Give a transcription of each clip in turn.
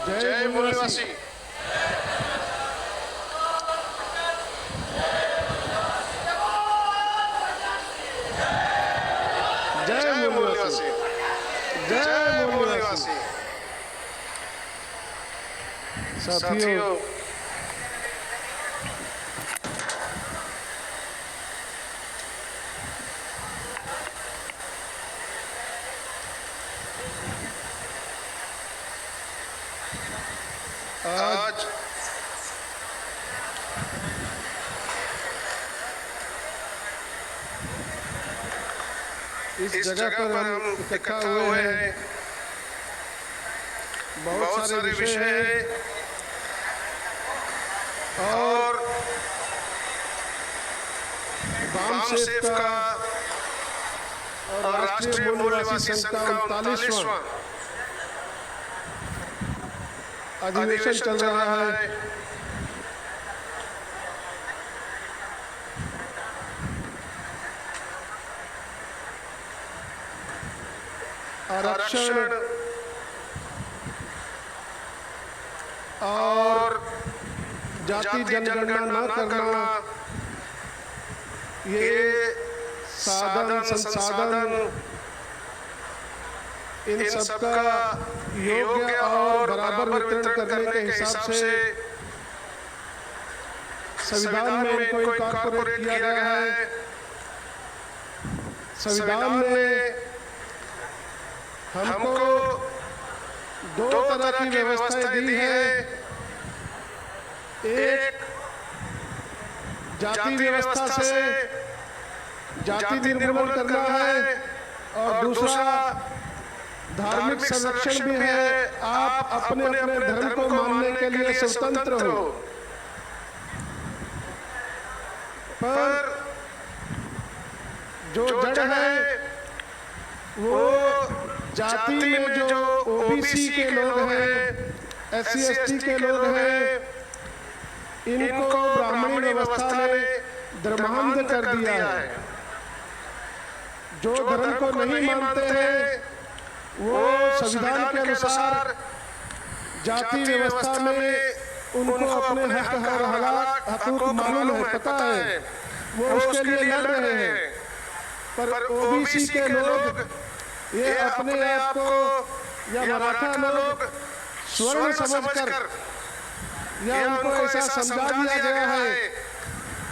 जय मूलनिवासी। जय मूलनिवासी। जय मूलनिवासी। साथियों, आज इस जगह पर हम इकट्ठा हुए हैं। बहुत सारे विषय हैं और वामसेफ का और राष्ट्रीय मूलनिवासी संघ का 39वां अधिवेशन चल रहा है। आरक्षण और जाति जनगणना न करना, ये साधन संसाधन इन सबका योग्य और बराबर वितरण करने के हिसाब से संविधान में इनको इनकॉर्पोरेट किया गया है। संविधान ने हमको दो तरह की व्यवस्थाएं दी है। एक जाति व्यवस्था से जाति निर्मूलन करना है और दूसरा धार्मिक संरक्षण भी है। आप अपने अपने धर्म को मानने के लिए स्वतंत्र हो, पर जो जड़ है वो जाति में जो ओबीसी के लोग हैं, एससी एसटी के लोग हैं, इनको ब्राह्मणी व्यवस्था ने धर्मांध कर दिया है। जो धर्म को नहीं मानते हैं वो संविधान के अनुसार जाति व्यवस्था में उनको अपने हकूक मालूम है, पता है, वो उसके लिए लड़ रहे हैं। पर ओबीसी के लोग ये अपने आप को या मराठा लोग स्वर्ण समझकर या उनको ऐसा समझा दिया गया है।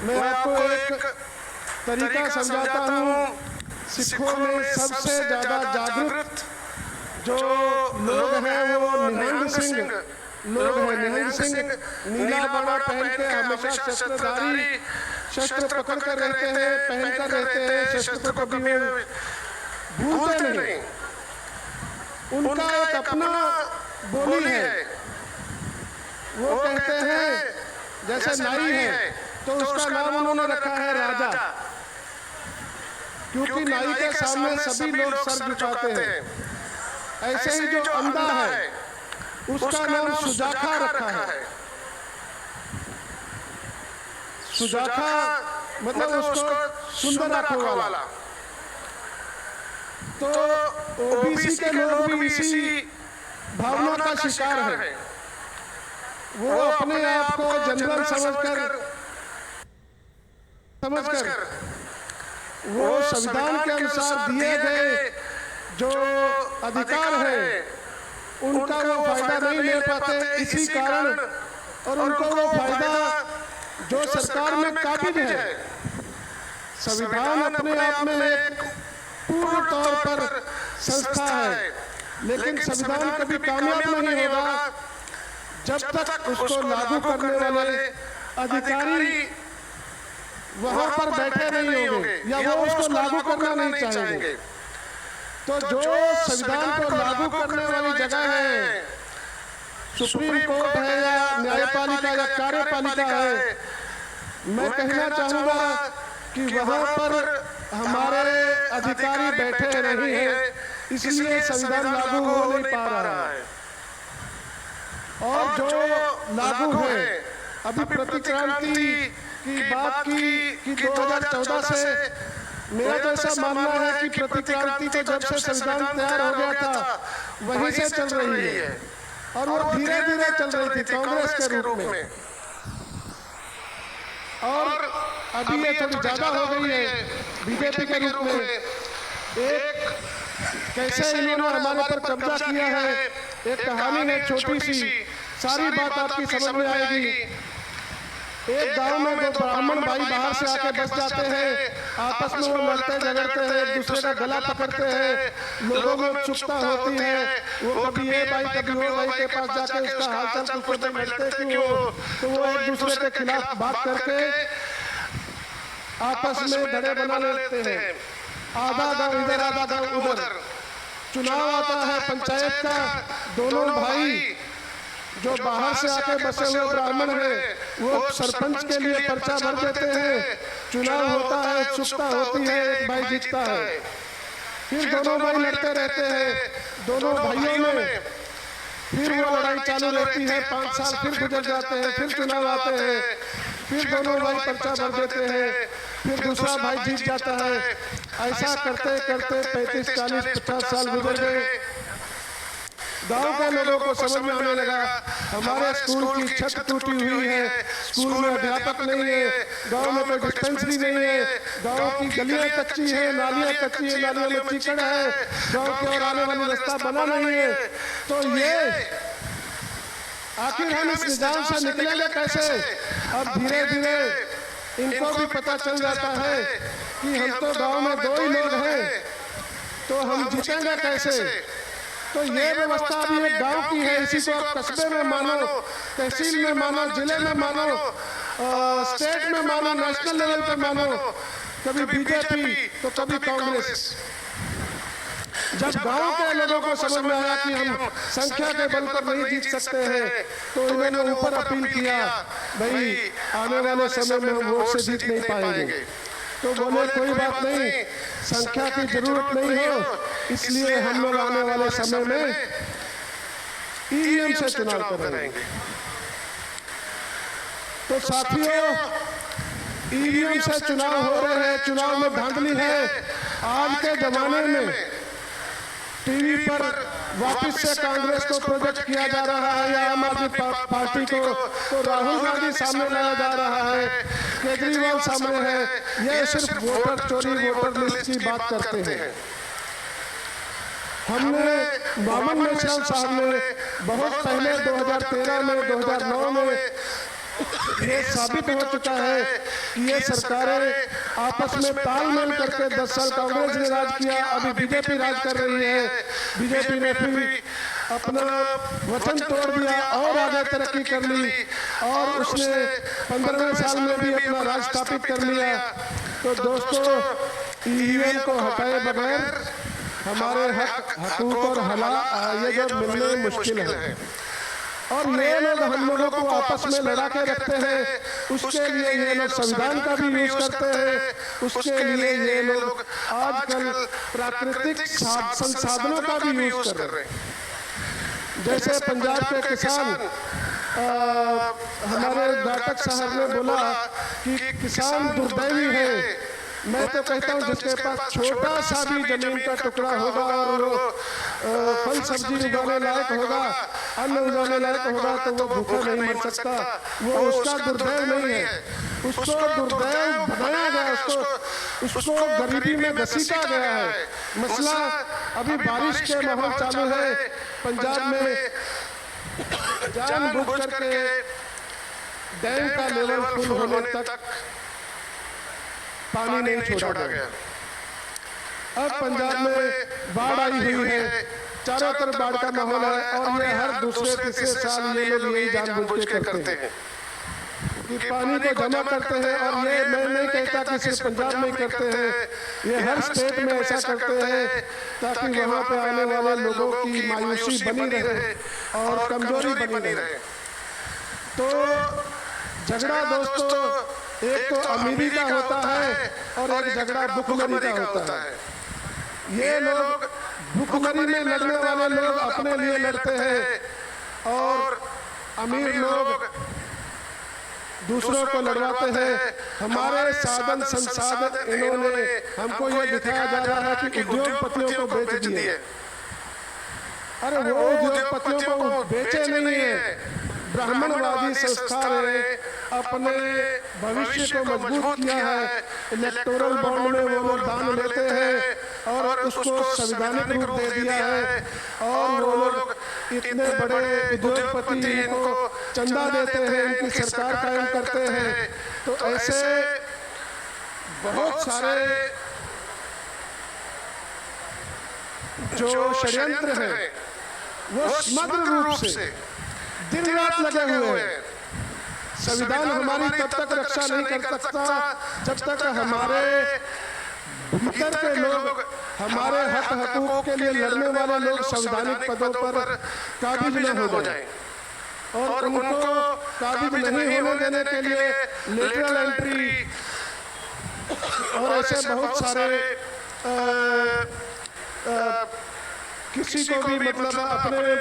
मैं आपको एक तरीका समझाता हूँ। सिखों में सबसे ज्यादा जागरूक जो लोग हैं वो निहंग सिंह लोग हैं। निहंग सिंह नीला बाड़ा पहन के हमेशा शस्त्रधारी, शस्त्र पकड़ कर रहते हैं, पहनकर रहते हैं, शस्त्र को कभी भूलते नहीं। उनका एक अपना बोली है। वो कहते हैं जैसे नाई है तो उसका नाम उन्होंने रखा है राजा, क्योंकि नाई के सामने सभी लोग सर झुकाते हैं। ऐसे ही जो अंधा है उसका नाम सुजाखा रखा है। सुजाखा मतलब उसको सुंदर आंखों वाला। तो ओबीसी के लोग भी इसी भावना का शिकार है। वो अपने आप को जनरल समझकर वो संविधान के अनुसार दिए गए जो अधिकार है उनका वो फायदा नहीं ले पाते। इसी कारण और उनको वो फायदा जो सरकार में काबिज है। संविधान अपने आप में एक पूर्ण तौर पर संस्था है, लेकिन संविधान कभी कामयाब नहीं होगा जब तक उसको लागू करने वाले अधिकारी वहां पर बैठे नहीं होंगे या वो उसको लागू करना नहीं चाहेंगे। तो जो संविधान को लागू करने वाली जगह है, सुप्रीम कोर्ट है या न्यायपालिका या कार्यपालिका है, मैं कहना चाहूंगा कि वहां पर हमारे अधिकारी बैठे नहीं हैं, इसलिए संविधान लागू हो नहीं पा रहा है। और जो लागू है, अभी प्रतिक्रांति की बात की 2014 से मेरा तो ऐसा मानना है कि प्रतिक्रांति तो जब से संविधान तैयार हो गया था वहीं से चल रही है। और वो धीरे धीरे चल रही थी कांग्रेस के रूप में। और अभी ये थोड़ी ज्यादा हो गई है बीजेपी के रूप में। एक कैसे इन्होंने हमारे पर कब्जा किया है, एक कहानी है छोटी सी, सारी बात आपकी समझ में आएगी। एक गांव में दो ब्राह्मण भाई बाहर से आके बस जाते हैं, आपस में वो लड़ते झगड़ते हैं, एक दूसरे का गला पकड़ते हैं, लोगों में उत्सुकता होती है, वो कभी ये भाई कभी वो भाई के पास जाके उसका हालचाल पूछते हैं, लड़ते क्यों हो, तो वो एक दूसरे के खिलाफ बात करके आपस में धड़े बना लेते हैं। आधा गांव इधर आधा गांव उधर। चुनाव आता है पंचायत का, दोनों भाई जो बाहर से आके बसे हुए ब्राह्मण हैं वो सरपंच के लिए पर्चा भर देते हैं। चुनाव होता है, उत्सुकता होती है, एक भाई जीतता है, फिर दोनों भाई लड़ते रहते हैं। दोनों भाइयों में फिर वो लड़ाई चालू रहती है, 5 साल फिर गुजर जाते हैं, फिर चुनाव आते हैं, फिर दोनों भाई पर्चा भर देते हैं, फिर दूसरा भाई जीत जाता है। ऐसा करते करते 35, 40, 50 साल गुजर गए। गांव के लोगों को समझ में आने लगा हमारे स्कूल की छत टूटी हुई है, स्कूल में अध्यापक नहीं है, गांव में कोई डिस्पेंसरी नहीं है, गांव की गलियां कच्ची है, नालियां कच्ची है, नालियों में कीचड़ है, गांव की ओर आने वाला रास्ता बना नहीं है। तो ये आखिर हम इस निजाम से निकलेंगे कैसे? अब धीरे धीरे इनको भी पता चल जाता है कि हम तो गांव में 2 ही लोग हैं, तो हम जीतेंगे कैसे? तो ये व्यवस्था अभी एक गांव की है, इसी को आप कस्बे में मानो, तहसील में मानो, जिले में मानो, स्टेट में मानो, नेशनल लेवल पे मानो, कभी बीजेपी तो कभी कांग्रेस। जब गांव के लोगों को समझ में आया कि हम संख्या के बल पर नहीं जीत सकते हैं, तो इन्होंने ऊपर अपील किया, भाई आने वाले समय में हम वोट से जीत नहीं पाएंगे। तो बोले कोई बात नहीं, संख्या की जरूरत नहीं हो, इसलिए हम लोग आने वाले समय में ईवीएम से चुनाव करेंगे। तो साथियों, ईवीएम से चुनाव हो रहे हैं, चुनाव में धांधली है। आज के जमाने में टीवी पर वापस से कांग्रेस को प्रोजेक्ट किया जा रहा है या आम आदमी पार्टी को, तो राहुल गांधी सामने लाया जा रहा है, केजरीवाल सामने है। ये सिर्फ वोटर चोरी, वोटर लिस्ट की बात करते हैं। हमने मामन मिश्रा साहब ने बहुत पहले 2013 में, 2009 में ये साबित हो चुका है कि ये सरकारें आपस में तालमेल करके 10 साल कांग्रेस ने राज किया, अभी बीजेपी राज कर रही है। बीजेपी ने फिर अपना वचन तोड़ दिया और आगे तरक्की कर ली, और उसने 15वें साल में भी अपना राज स्थापित कर लिया। तो दोस्तों, ईवीएम को हटाए बगैर हमारे हकूक और ये जो मिलने मुश्किल है। और ये लोग हम लोगों को आपस में लड़ा के रखते हैं, उसके लिए ये लोग संविधान का भी यूज करते हैं, उसके लिए ये लोग आजकल प्राकृतिक संसाधनों का भी यूज कर रहे हैं। जैसे पंजाब के किसान, हमारे घाटक साहब ने बोला कि किसान दुर्दैवी है। मैं तो कहता हूँ जिसके पास छोटा सा भी जमीन का टुकड़ा होगा और वो फल सब्जी उगाने लायक होगा, अन्न उगाने लायक होगा, तो वो भूखा नहीं मर सकता। वो उसका दुर्दैव नहीं है, उसको दुर्दैव बनाया गया, उसको गरीबी में घसीटा गया है। मसला अभी बारिश के माहौल चालू है पंजाब में, जानबूझ करके डैम का लेवल फुल होने तक पानी नहीं छोड़ा गया। अब पंजाब में बाढ़ आई हुई है, चारों तरफ बाढ़ का माहौल है, और ये हर दूसरे तीसरे साल ये लोग यही जानबूझ के करते हैं कि पानी को जमा करते हैं। और ये मैं नहीं कहता कि सिर्फ पंजाब में करते हैं, ये हर स्टेट में ऐसा करते हैं ताकि वहाँ पे आने वाले लोगों की मायूसी बनी रहे और कमजोरी बनी रहे। तो झगड़ा दोस्तों एक तो अमीरी का होता है और एक झगड़ा भुखमरी का होता है। ये लोग भुखमरी में लड़ने वाले लोग अपने लिए लड़ते हैं और अमीर लोग दूसरों को लड़वाते हैं। हमारे साधन संसाधन इन्होंने हमको ये दिखाया जा रहा है कि उद्योगपतियों को बेच दिए। अरे वो उद्योगपतियों को बेचे नहीं है, ब्राह्मणवादी संस्था ने अपने भविष्य को मजबूत किया है। इलेक्टोरल बॉन्ड में वो लोग दान लेते हैं और उसको संवैधानिक रूप दे दिया है, और वो लोग इतने बड़े उद्योगपति इनको चंदा देते हैं, इनकी सरकार कायम करते हैं। तो ऐसे बहुत सारे जो षड्यंत्र है वो समग्र रूप से दिन रात लगे हुए हैं। संविधान हमारी तब तक रक्षा नहीं कर सकता जब तक हमारे भीतर के लोग, हमारे हक हकूक के लिए लड़ने वाले लोग संवैधानिक पदों पर काबिज न हो जाए, और उनको काबिज नहीं होने देने के लिए लेटरल एंट्री और ऐसे बहुत सारे किसी को भी मतलब अपने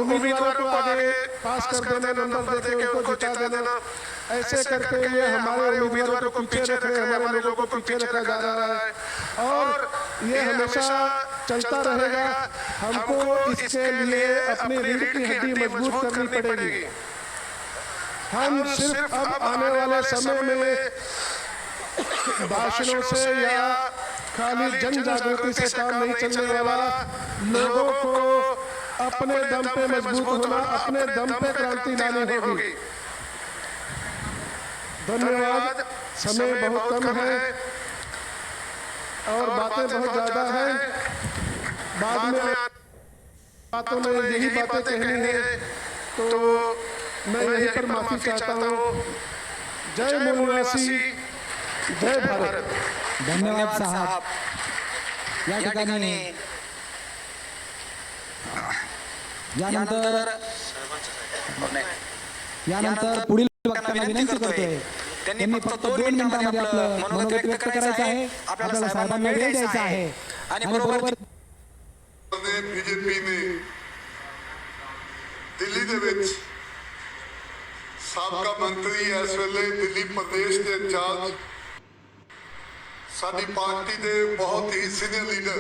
उम्मीदवारों को आगे पास कर देना, नंबर देके उनको जिता देना, ऐसे करके ये हमारे उम्मीदवारों को पीछे रख रहे, हमारे लोगों को पीछे रखा जा रहा है, और ये हमेशा चलता रहेगा। हमको इसके लिए अपनी रीढ़ की हड्डी मजबूत करनी पड़ेगी। हम सिर्फ अब आने वाले समय में भाषणों से या खाली जन जागृति से काम नहीं चलने वाला। लोगों को अपने दम पे मजबूत होना, अपने दम पे क्रांति लानी होगी। धन्यवाद। समय बहुत कम है और बातें बहुत ज्यादा हैं। बाद में बातों में यही बातें कहनी है तो मैं यहीं पर माफी चाहता हूँ। जय मूलवासी, जय भारत। धन्यवाद साहब। या ठिकाणी यानंतर पुढील वक्त्यांना विनंती करतोय, त्यांनी फक्त 2 मिनिटांमध्ये आपलं मनोगत व्यक्त करायचं आहे, आपल्याला साहेबांना वेळ द्यायचा आहे। आणि बरोबर बीजेपी ने दिल्ली ਦੇ ਵਿੱਚ ਸਾਬਕਾ ਮੰਤਰੀ ਇਸ ਵੇਲੇ ਦਿੱਲੀ ਪ੍ਰਦੇਸ਼ ਦੇ ਇੰਚਾਰਜ ਸਾਡੀ ਪਾਰਟੀ ਦੇ ਬਹੁਤ ਹੀ ਸੀਨੀਅਰ ਲੀਡਰ